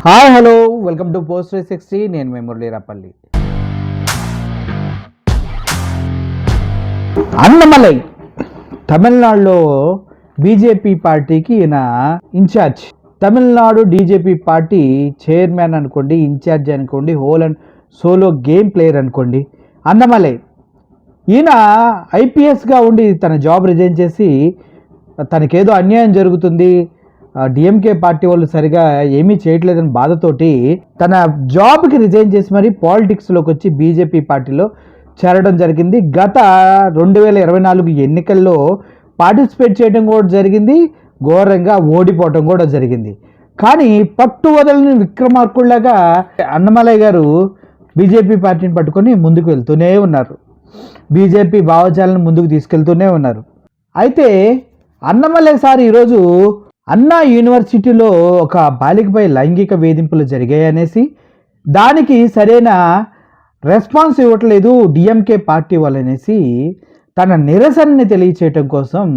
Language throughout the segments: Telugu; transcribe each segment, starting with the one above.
Hi hello welcome to post 360. నేను మీ మురళీరాపల్లి. అన్నమలై తమిళనాడులో బీజేపీ పార్టీకి ఈయన in charge. Tamil Nadu BJP party chairman అనుకోండి, ఇన్ఛార్జ్ అనుకోండి, whole and solo game player అనుకోండి. అన్నమలై ఈయన ఐపీఎస్గా ఉండి తన జాబ్ రిజైన్ చేసి తనకేదో అన్యాయం జరుగుతుంది, డిఎంకే పార్టీ వాళ్ళు సరిగా ఏమీ చేయట్లేదని బాధతోటి తన జాబ్కి రిజైన్ చేసి మరి పాలిటిక్స్లోకి వచ్చి బీజేపీ పార్టీలో చేరడం జరిగింది. గత 2024 ఎన్నికల్లో పార్టిసిపేట్ చేయడం కూడా జరిగింది, ఘోరంగా ఓడిపోవడం కూడా జరిగింది. కానీ పట్టు వదలని విక్రమార్కుల్లాగా అన్నమలై గారు బీజేపీ పార్టీని పట్టుకొని ముందుకు వెళ్తూనే ఉన్నారు. బీజేపీ భావజాలను ముందుకు తీసుకెళ్తూనే ఉన్నారు. అయితే అన్నమలై సార్ ఈరోజు అన్నా యూనివర్సిటీలో ఒక బాలికపై లైంగిక వేధింపులు జరిగాయనేసి దానికి సరైన రెస్పాన్స్ ఇవ్వట్లేదు డిఎంకే పార్టీ వాళ్ళనేసి తన నిరసనని తెలియచేయటం కోసం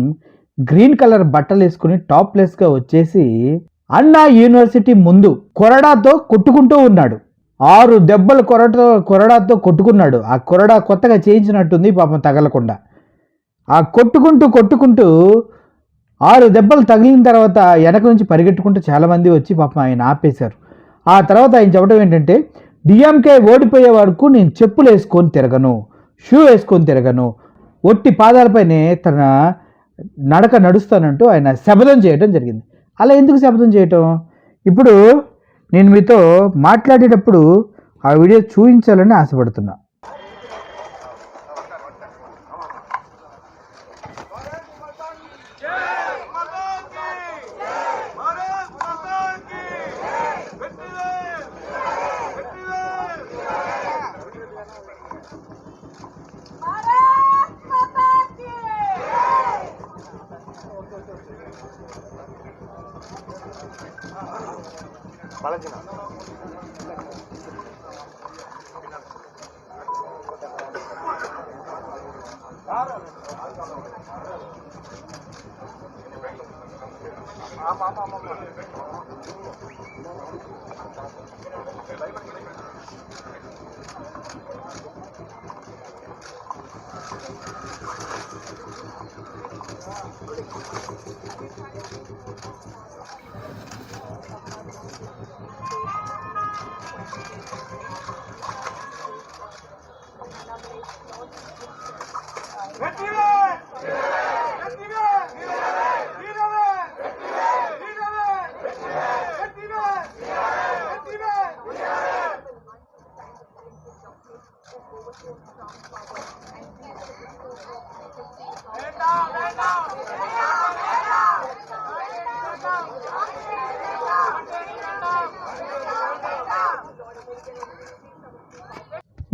గ్రీన్ కలర్ బట్టలు వేసుకుని టాప్లెస్గా వచ్చేసి అన్నా యూనివర్సిటీ ముందు కొరడాతో కొట్టుకుంటూ ఉన్నాడు. 6 దెబ్బలు కొరడాతో కొట్టుకున్నాడు. ఆ కొరడా కొత్తగా చేయించినట్టుంది, పాపం తగలకుండా. ఆ కొట్టుకుంటూ 6 దెబ్బలు తగిలిన తర్వాత వెనక నుంచి పరిగెట్టుకుంటూ చాలామంది వచ్చి పాపం ఆయన ఆపేశారు. ఆ తర్వాత ఆయన చెప్పడం ఏంటంటే, డిఎంకే ఓడిపోయే వరకు నేను చెప్పులు వేసుకొని తిరగను, షూ వేసుకొని తిరగను, ఒట్టి పాదాలపైనే తన నడక నడుస్తానంటూ ఆయన శపథం చేయడం జరిగింది. అలా ఎందుకు శపథం చేయటం? ఇప్పుడు నేను మీతో మాట్లాడేటప్పుడు ఆ వీడియో చూపించాలని ఆశపడుతున్నా.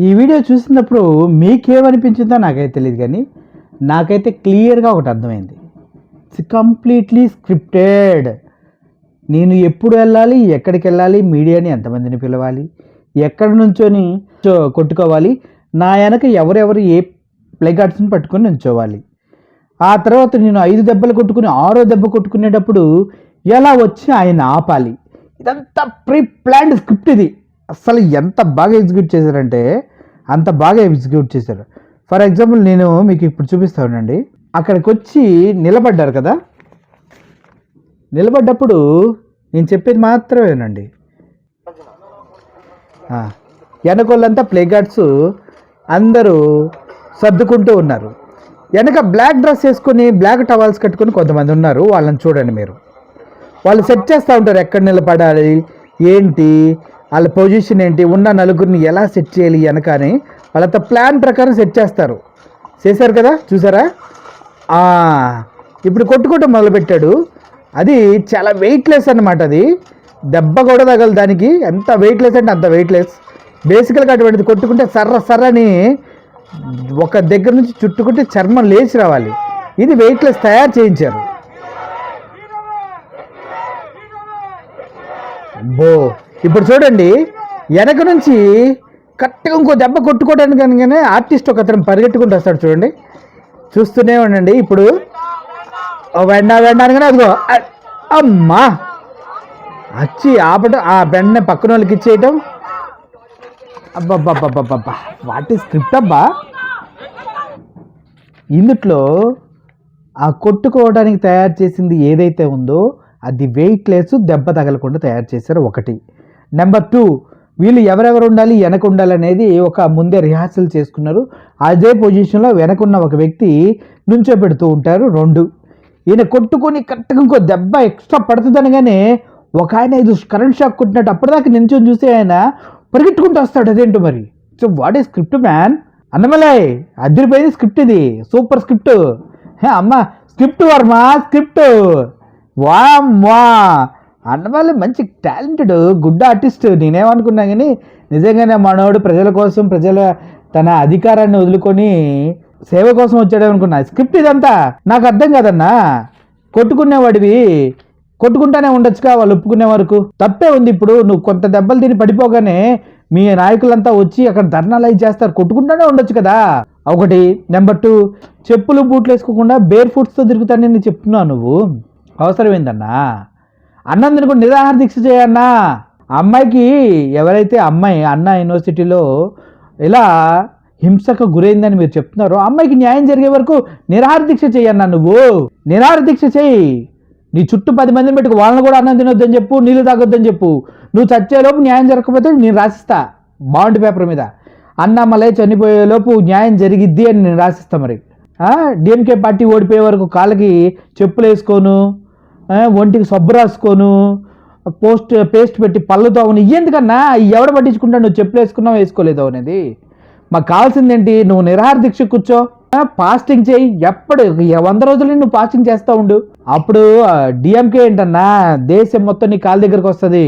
ఈ వీడియో చూసినప్పుడు మీకేమనిపించిందో నాకైతే తెలియదు, కానీ నాకైతే క్లియర్గా ఒకటి అర్థమైంది. It's completely scripted. నేను ఎప్పుడు వెళ్ళాలి, ఎక్కడికి వెళ్ళాలి, మీడియాని ఎంతమందిని పిలవాలి, ఎక్కడి నుంచోని కొట్టుకోవాలి, నా వెనక ఎవరెవరు ఏ ప్లేగార్డ్స్ని పట్టుకొని నుంచోవాలి, ఆ తర్వాత నేను 5 దెబ్బలు కొట్టుకుని 6వ దెబ్బ కొట్టుకునేటప్పుడు ఎలా వచ్చి ఆయన ఆపాలి. ఇదంతా ప్రీ ప్లాన్డ్ స్క్రిప్ట్. ఇది అసలు ఎంత బాగా ఎగ్జిక్యూట్ చేశారంటే అంత బాగా ఎగ్జిక్యూట్ చేశారు. ఫర్ ఎగ్జాంపుల్ నేను మీకు ఇప్పుడు చూపిస్తానండి. అక్కడికి వచ్చి నిలబడ్డారు కదా, నిలబడ్డప్పుడు నేను చెప్పేది మాత్రమేనండి. వెనకోళ్ళంతా ప్లేగార్డ్స్ అందరూ సర్దుకుంటూ ఉన్నారు. వెనక బ్లాక్ డ్రెస్ వేసుకొని బ్లాక్ టవల్స్ కట్టుకొని కొంతమంది ఉన్నారు. వాళ్ళని చూడండి మీరు. వాళ్ళు సెట్ చేస్తూ ఉంటారు, ఎక్కడ నిలబడాలి ఏంటి, వాళ్ళ పొజిషన్ ఏంటి, ఉన్న నలుగురిని ఎలా సెట్ చేయాలి వెనక అని వాళ్ళంతా ప్లాన్ ప్రకారం సెట్ చేస్తారు. చేశారు కదా, చూసారా? ఇప్పుడు కొట్టుకోవటం మొదలుపెట్టాడు. అది చాలా వెయిట్లెస్ అన్నమాట. అది దెబ్బ కూడా తగలదు దానికి. ఎంత వెయిట్లెస్ అంటే అంత వెయిట్లెస్. బేసికల్గా అటువంటిది కొట్టుకుంటే సర్రని ఒక దగ్గర నుంచి చుట్టుకుంటే చర్మం లేచి రావాలి. ఇది వెయిట్లెస్ తయారు చేయించారు. ఇప్పుడు చూడండి, వెనక నుంచి కరెక్ట్గా ఇంకో దెబ్బ కొట్టుకోవడానికి అనగానే ఆర్టిస్ట్ ఒక అతను పరిగెట్టుకుంటూ వస్తాడు. చూడండి, చూస్తూనే ఉండండి. ఇప్పుడు వెండా అనగానే అదిగో అమ్మా వచ్చి ఆపటం ఆ వెంటనే పక్కన వాళ్ళకి ఇచ్చేయటం. అబ్బబ్బబ్బబ్బబ్బా, వాట్ ఈస్ స్క్రిప్ట్ అబ్బా. ఇందుట్లో ఆ కొట్టుకోవడానికి తయారు చేసింది ఏదైతే ఉందో అది వెయిట్లెస్, దెబ్బ తగలకుండా తయారు చేశారు ఒకటి. నెంబర్ 2, వీళ్ళు ఎవరెవరు ఉండాలి, వెనక ఉండాలి అనేది ఒక ముందే రిహార్సల్ చేసుకున్నారు. అదే పొజిషన్లో వెనకున్న ఒక వ్యక్తి నుంచోబెడుతూ ఉంటారు. 2, ఈయన కొట్టుకొని కరెక్ట్గా ఇంకో దెబ్బ ఎక్స్ట్రా పడుతుందనగానే ఒక ఆయన ఇది కరెంట్ షాక్ కొట్టినట్టు అప్పటిదాకా నించొని చూసి ఆయన పరిగెట్టుకుంటూ వస్తాడు. అదేంటో మరి. So what is script man. Annamalai అదిరిపోయింది స్క్రిప్ట్, ఇది సూపర్ స్క్రిప్ట్. అమ్మ స్క్రిప్ట్ వర్మ, స్క్రిప్ట్ వా అన్నమలై మంచి టాలెంటెడ్ గుడ్ ఆర్టిస్ట్. నేనేమనుకున్నా కానీ నిజంగానే మనోడు ప్రజల కోసం, తన అధికారాన్ని వదులుకొని సేవ కోసం వచ్చాడు అనుకున్నా. స్క్రిప్ట్ ఇదంతా నాకు అర్థం కాదన్నా. కొట్టుకునేవాడివి కొట్టుకుంటానే ఉండొచ్చుగా, వాళ్ళు ఒప్పుకునే వరకు. తప్పే ఉంది. ఇప్పుడు నువ్వు కొంత దెబ్బలు తిని పడిపోగానే మీ నాయకులంతా వచ్చి అక్కడ ధర్నాలు అయి చేస్తారు, కొట్టుకుంటానే ఉండొచ్చు కదా. ఒకటి. నెంబర్ 2, చెప్పులు బూట్లు వేసుకోకుండా బేర్ ఫుట్స్తో తిరుగుతానని నేను చెప్తున్నావు. నువ్వు అవసరమైందన్నా. అన్నందుని కూడా నిరాహార దీక్ష చేయన్నా. అమ్మాయికి ఎవరైతే అన్నా యూనివర్సిటీలో ఇలా హింసకు గురైందని మీరు చెప్తున్నారో అమ్మాయికి న్యాయం జరిగే వరకు నిరాహార దీక్ష చేయన్నా. నువ్వు నిరాహార దీక్ష చేయి. నీ చుట్టూ 10 మందిని పెట్టుకు, వాళ్ళని కూడా అన్నం తినొద్దని చెప్పు, నీళ్ళు తాగొద్దని చెప్పు. నువ్వు చచ్చేలోపు న్యాయం జరగకపోతే నేను రాసిస్తా బాండ్ పేపర్ మీద. అన్నమలై చనిపోయేలోపు న్యాయం జరిగిద్ది అని నేను రాసిస్తా. మరి డిఎంకే పార్టీ ఓడిపోయే వరకు కాళ్ళకి చెప్పులు వేసుకోను, ఒంటికి సబ్బు రాసుకోను, పేస్ట్ పెట్టి పళ్ళుతో అవును. ఎందుకన్నా ఎవడ పట్టించుకుంటా నువ్వు చెప్పులు వేసుకున్నావు వేసుకోలేదు అనేది. మాకు కావాల్సిందేంటి, నువ్వు నిరాహార దీక్ష కూర్చో, ఫాస్టింగ్ చేయి. ఎప్పుడు 100 రోజులు నువ్వు ఫాస్టింగ్ చేస్తూ ఉండు. అప్పుడు డిఎంకే ఏంటన్నా దేశం మొత్తం నీ కాళ్ళ దగ్గరకు వస్తుంది.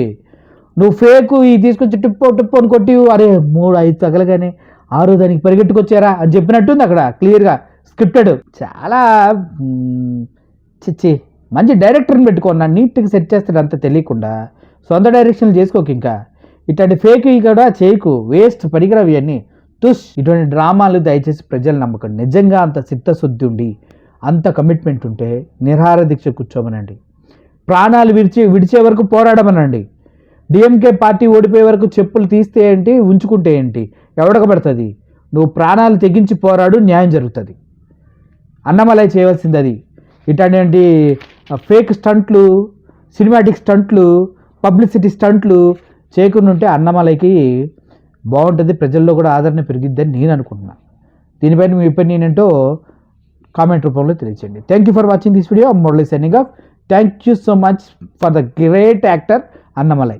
నువ్వు ఫేక్ ఇది తీసుకొచ్చి టిప్పు అని కొట్టి అరే 3-5 తగలగానే 6వ దానికి పరిగెట్టుకొచ్చారా అని చెప్పినట్టుంది అక్కడ క్లియర్గా స్క్రిప్టెడ్. చాలా చిచ్చి. మంచి డైరెక్టర్ని పెట్టుకున్నా, నీట్గా సెట్ చేస్తాడు అంత తెలియకుండా. సొంత డైరెక్షన్లు చేసుకోకు. ఇంకా ఇట్లాంటి ఫేక్ కూడా చేయకు, వేస్ట్ పనికిరావు ఇవన్నీ. ఇటువంటి డ్రామాలు దయచేసి ప్రజలు నమ్మకండి. నిజంగా అంత చిత్తశుద్ధి ఉండి అంత కమిట్మెంట్ ఉంటే నిరాహార దీక్ష కూర్చోమనండి. ప్రాణాలు విడిచే వరకు పోరాడమనండి. డిఎంకే పార్టీ ఓడిపోయే వరకు చెప్పులు తీస్తే ఏంటి, ఉంచుకుంటే ఏంటి, ఎవడకబడుతుంది. నువ్వు ప్రాణాలు తెగించి పోరాడు, న్యాయం జరుగుతుంది. అన్నమలై చేయవలసింది అది. ఇట్లాంటి ఫేక్ స్టంట్లు, సినిమాటిక్ స్టంట్లు, పబ్లిసిటీ స్టంట్లు చేయకుండా ఉంటే అన్నమలైకి బాగుంటుంది. ప్రజల్లో కూడా ఆదరణ పెరిగిద్దని నేను అనుకుంటున్నాను. దీనిపైన మీ ఒపీనియన్ ఏంటో కామెంట్ రూపంలో తెలియచేయండి. Thank you for watching this video. Murali signing off. Thank you so much for the great actor Annamalai.